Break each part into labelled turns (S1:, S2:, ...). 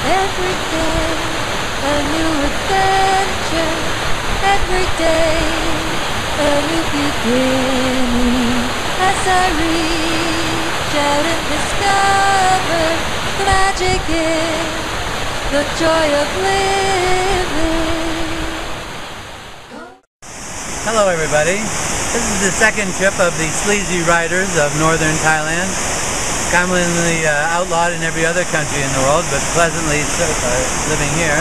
S1: Every day, a new adventure. Every day, a new beginning. As I reach out and discover the magic in the joy of living.
S2: Hello everybody. This is the second trip of the Sleazy Riders of northern Thailand. Commonly outlawed in every other country in the world, but pleasantly living here.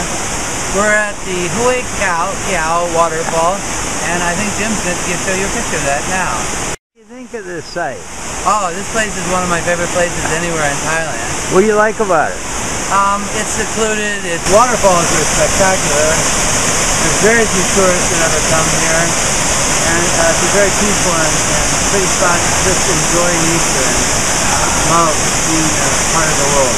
S2: We're at the Hui Kiao Waterfall, and I think Jim's going to show you a picture of that now.
S3: What do you think of this site?
S2: Oh, this place is one of my favorite places anywhere in Thailand.
S3: What do you like about it?
S2: It's secluded. Its waterfalls are spectacular. There's very few tourists that ever come here, and it's a very peaceful and pretty spot to just enjoy nature and love being a part of the world.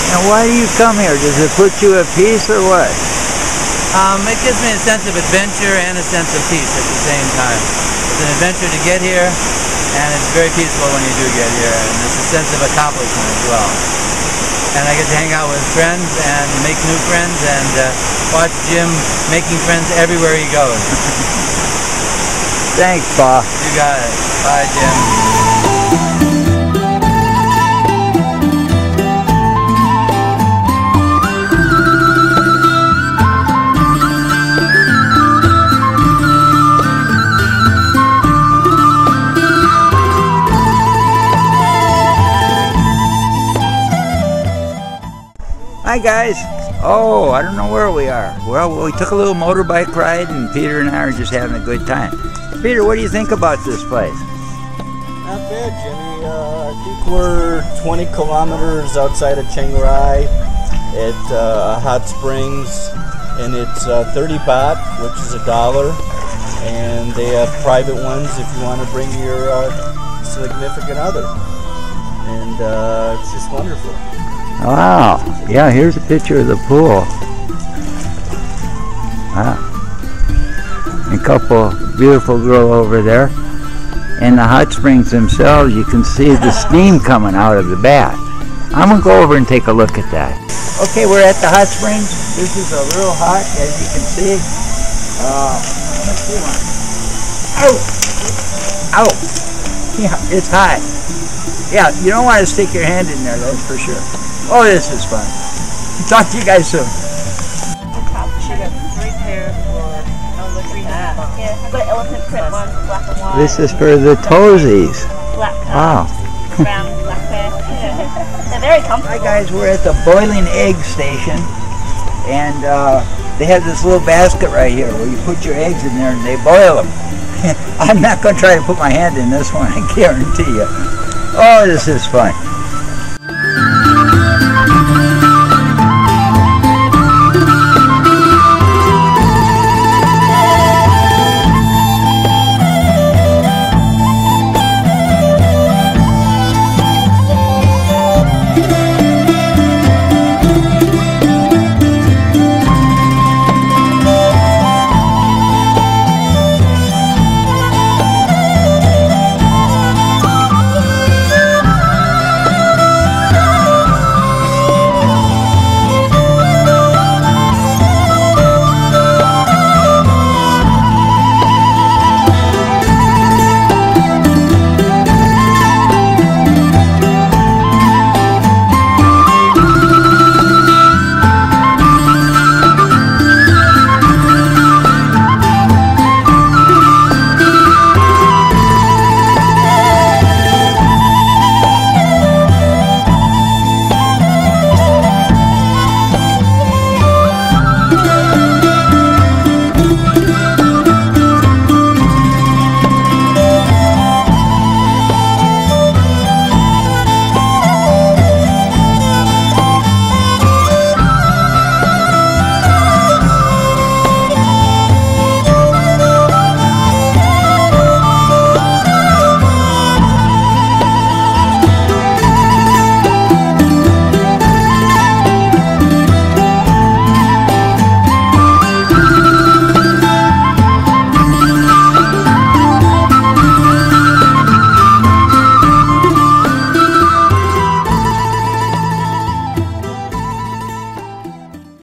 S3: Now, why do you come here? Does it put you at peace or what?
S2: It gives me a sense of adventure and a sense of peace at the same time. It's an adventure to get here, and it's very peaceful when you do get here, and there's a sense of accomplishment as well. And I get to hang out with friends and make new friends and watch Jim making friends everywhere he goes.
S3: Thanks, Pa.
S2: You got it. Bye, Jim.
S3: Hi guys. Oh, I don't know where we are. Well, we took a little motorbike ride and Peter and I are just having a good time. Peter, what do you think about this place?
S4: Not bad, Jimmy. I think we're 20 kilometers outside of Chiang Rai at hot springs, and it's 30 baht, which is $1. And they have private ones if you want to bring your significant other. And it's just wonderful.
S3: Wow. Yeah, here's a picture of the pool. Wow. A couple beautiful girls over there. And the hot springs themselves, you can see the steam coming out of the bath. I'm going to go over and take a look at that. Okay, we're at the hot springs. This is a little hot, as you can see. Let's see one. Ow! Ow! Yeah, it's hot. Yeah, you don't want to stick your hand in there, that's for sure. Oh, this is fun. Talk to you guys soon. This is for the toesies. Wow.
S5: Brown, black bear. They're very comfortable.
S3: Hi guys, we're at the boiling egg station, and they have this little basket right here where you put your eggs in there and they boil them. I'm not going to try to put my hand in this one, I guarantee you. Oh, this is fun.